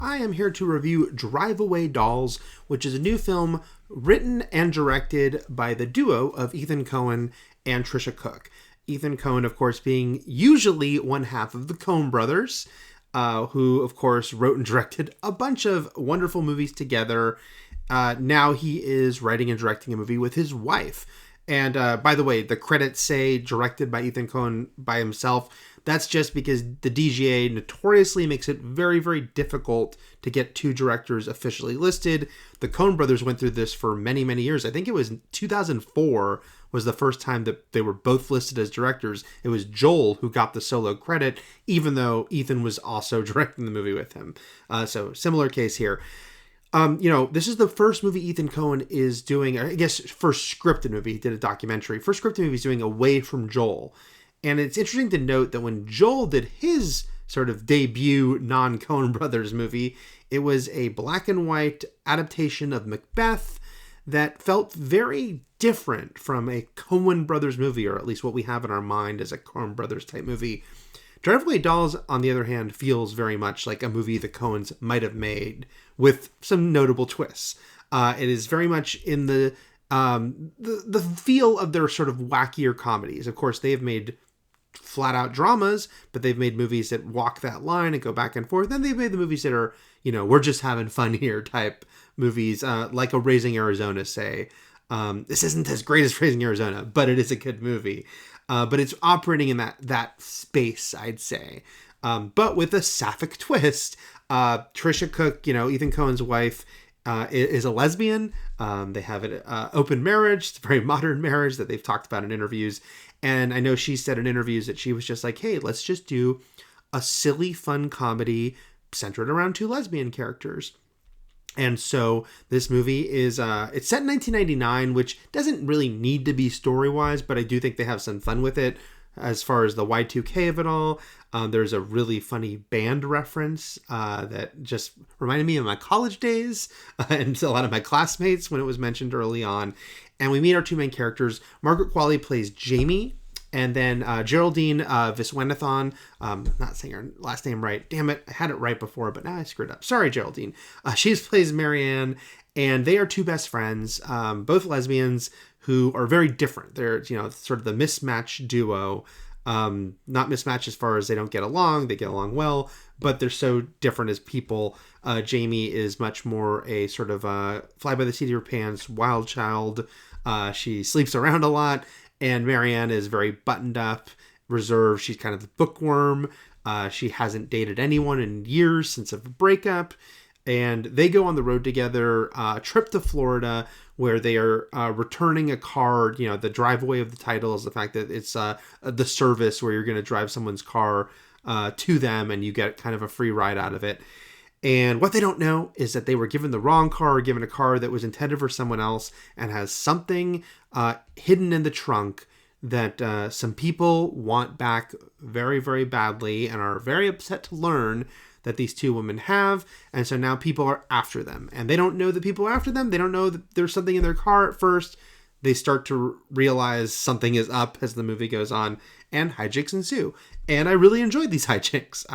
I am here to review Drive Away Dolls, which is a new film written and directed by the duo of Ethan Coen and Tricia Cooke. Ethan Coen, of course, being usually one half of the Coen brothers, who, of course, wrote and directed a bunch of wonderful movies together. Now he is writing and directing a movie with his wife. And by the way, the credits say directed by Ethan Coen by himself. That's just because the DGA notoriously makes it very, very difficult to get two directors officially listed. The Coen brothers went through this for many, many years. I think it was 2004 was the first time that they were both listed as directors. It was Joel who got the solo credit, even though Ethan was also directing the movie with him. So similar case here. This is the first movie Ethan Coen is doing, I guess, first scripted movie. He did a documentary. First scripted movie he's doing away from Joel. And it's interesting to note that when Joel did his sort of debut non-Coen brothers movie, it was a black and white adaptation of Macbeth that felt very different from a Coen brothers movie, or at least what we have in our mind as a Coen brothers type movie. Drive Away Dolls, on the other hand, feels very much like a movie the Coens might have made with some notable twists. It is very much in the feel of their sort of wackier comedies. Of course, they have made flat out dramas, but they've made movies that walk that line and go back and forth. Then they've made the movies that are, we're just having fun here type movies, like a Raising Arizona, say. This isn't as great as Raising Arizona, but it is a good movie. But it's operating in that space, I'd say. But with a sapphic twist. Tricia Cooke, Ethan Coen's wife, is a lesbian. They have an open marriage. It's a very modern marriage that they've talked about in interviews. And I know she said in interviews that she was just like, hey, let's just do a silly, fun comedy centered around two lesbian characters. And so this movie is, it's set in 1999, which doesn't really need to be story-wise, but I do think they have some fun with it as far as the Y2K of it all. There's a really funny band reference that just reminded me of my college days and a lot of my classmates when it was mentioned early on. And we meet our two main characters. Margaret Qualley plays Jamie, and then Geraldine Viswanathan, not saying her last name right. Damn it, I had it right before, but now I screwed up. Sorry, Geraldine. She plays Marianne, and they are two best friends, both lesbians who are very different. They're, sort of the mismatched duo. Not mismatched as far as they don't get along. They get along well, but they're so different as people. Jamie is much more a sort of fly by the seat of your pants, wild child. She sleeps around a lot. And Marianne is very buttoned up, reserved. She's kind of the bookworm. She hasn't dated anyone in years since a breakup. And they go on the road together, trip to Florida, where they are returning a car. The driveway of the title is the fact that it's the service where you're going to drive someone's car to them and you get kind of a free ride out of it. And what they don't know is that they were given the wrong car, given a car that was intended for someone else and has something hidden in the trunk that some people want back very, very badly and are very upset to learn that these two women have. And so now people are after them. And they don't know that people are after them. They don't know that there's something in their car at first. They start to realize something is up as the movie goes on, and hijinks ensue. And I really enjoyed these hijinks.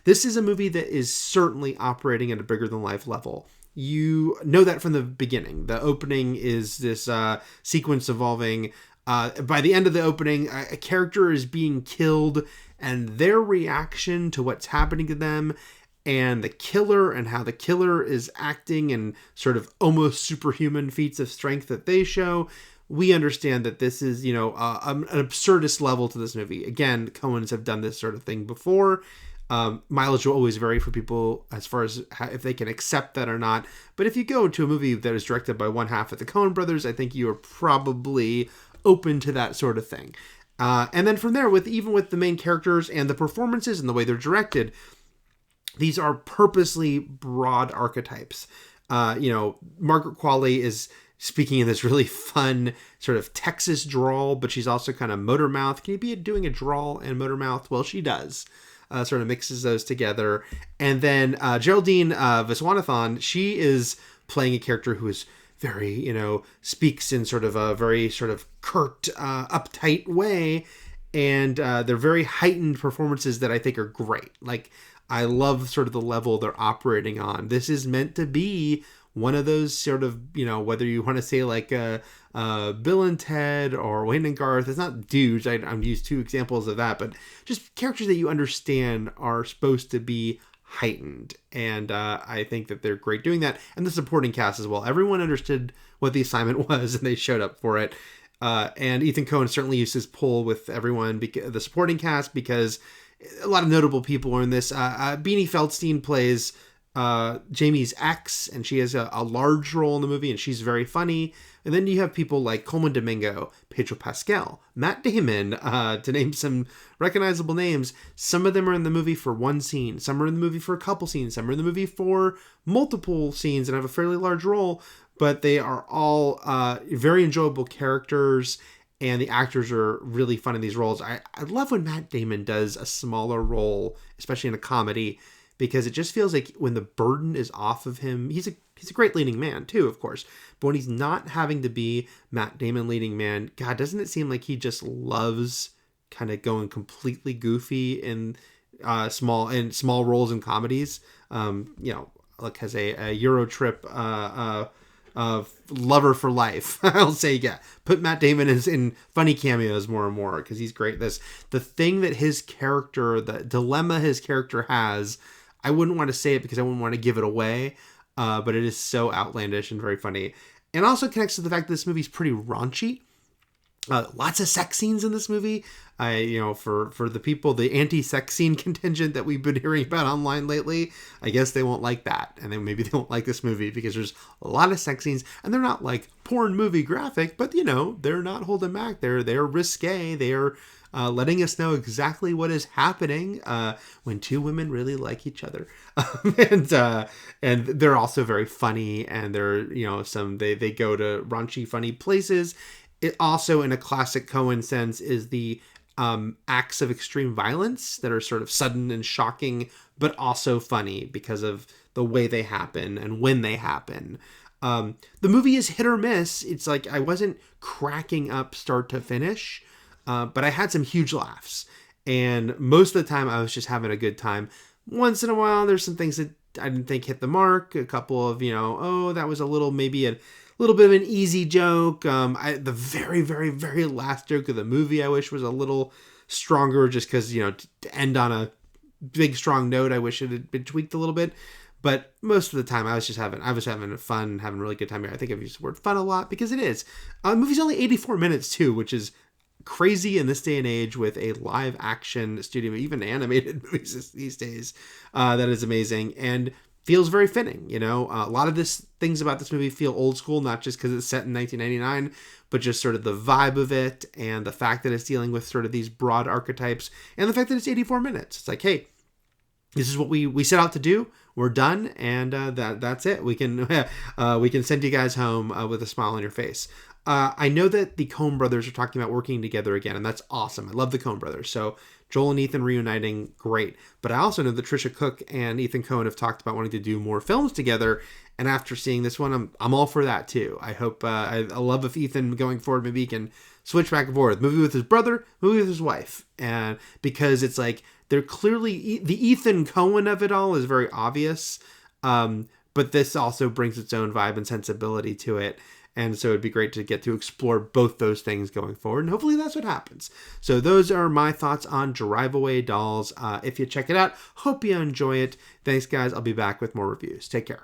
This is a movie that is certainly operating at a bigger-than-life level. You know that from the beginning. The opening is this sequence involving, by the end of the opening, a character is being killed, and their reaction to what's happening to them, and the killer and how the killer is acting and sort of almost superhuman feats of strength that they show, we understand that this is, an absurdist level to this movie. Again, Coens have done this sort of thing before. Mileage will always vary for people as far as if they can accept that or not. But if you go to a movie that is directed by one half of the Coen brothers, I think you are probably open to that sort of thing. And then from there, even with the main characters and the performances and the way they're directed, these are purposely broad archetypes. Margaret Qualley is speaking in this really fun sort of Texas drawl, but she's also kind of motor mouth. Can you be doing a drawl and motor mouth? Well, she does. Sort of mixes those together. And then Geraldine Viswanathan, she is playing a character who is very, speaks in sort of a very sort of curt, uptight way. And they're very heightened performances that I think are great. Like, I love sort of the level they're operating on. This is meant to be one of those sort of, whether you want to say like Bill and Ted or Wayne and Garth. It's not dudes. I'm used two examples of that, but just characters that you understand are supposed to be heightened. And I think that they're great doing that. And the supporting cast as well. Everyone understood what the assignment was and they showed up for it. And Ethan Coen certainly used his pull with everyone, the supporting cast, because a lot of notable people are in this. Beanie Feldstein plays Jamie's ex, and she has a large role in the movie, and she's very funny. And then you have people like Coleman Domingo, Pedro Pascal, Matt Damon, to name some recognizable names. Some of them are in the movie for one scene. Some are in the movie for a couple scenes. Some are in the movie for multiple scenes and have a fairly large role. But they are all very enjoyable characters, and the actors are really fun in these roles. I love when Matt Damon does a smaller role, especially in a comedy, because it just feels like when the burden is off of him, he's a great leading man too, of course. But when he's not having to be Matt Damon leading man, God, doesn't it seem like he just loves kind of going completely goofy in small roles in comedies? Like has a Euro trip lover for life. I'll say, yeah, put Matt Damon in funny cameos more and more because he's great. The thing that his character, the dilemma his character has, I wouldn't want to say it because I wouldn't want to give it away, but it is so outlandish and very funny. And also connects to the fact that this movie's pretty raunchy. Lots of sex scenes in this movie. For the people, the anti-sex scene contingent that we've been hearing about online lately, I guess they won't like that. And then maybe they won't like this movie because there's a lot of sex scenes, and they're not like porn movie graphic, but they're not holding back. They're risque. They're letting us know exactly what is happening when two women really like each other. And they're also very funny, and they're, they go to raunchy, funny places. It also, in a classic Coen sense, is the acts of extreme violence that are sort of sudden and shocking, but also funny because of the way they happen and when they happen. The movie is hit or miss. It's like I wasn't cracking up start to finish, but I had some huge laughs. And most of the time, I was just having a good time. Once in a while, there's some things that I didn't think hit the mark. A couple of, that was a little bit of an easy joke. The very, very, very last joke of the movie, I wish was a little stronger, just because, to end on a big, strong note, I wish it had been tweaked a little bit. But most of the time, I was having fun, having a really good time here. I think I've used the word fun a lot because it is. The movie's only 84 minutes too, which is crazy in this day and age with a live action studio, even animated movies these days. That is amazing. And feels very fitting, A lot of things about this movie feel old school, not just because it's set in 1999, but just sort of the vibe of it and the fact that it's dealing with sort of these broad archetypes and the fact that it's 84 minutes. It's like, hey, this is what we set out to do. We're done, and that's it. We can send you guys home with a smile on your face. I know that the Coen brothers are talking about working together again, and that's awesome. I love the Coen brothers. So Joel and Ethan reuniting, great. But I also know that Tricia Cooke and Ethan Coen have talked about wanting to do more films together. And after seeing this one, I'm all for that too. I hope, I love if Ethan going forward, maybe he can switch back and forth. Movie with his brother, movie with his wife. And because it's like, they're clearly, the Ethan Coen of it all is very obvious. But this also brings its own vibe and sensibility to it. And so it'd be great to get to explore both those things going forward. And hopefully that's what happens. So those are my thoughts on Drive Away Dolls. If you check it out, hope you enjoy it. Thanks, guys. I'll be back with more reviews. Take care.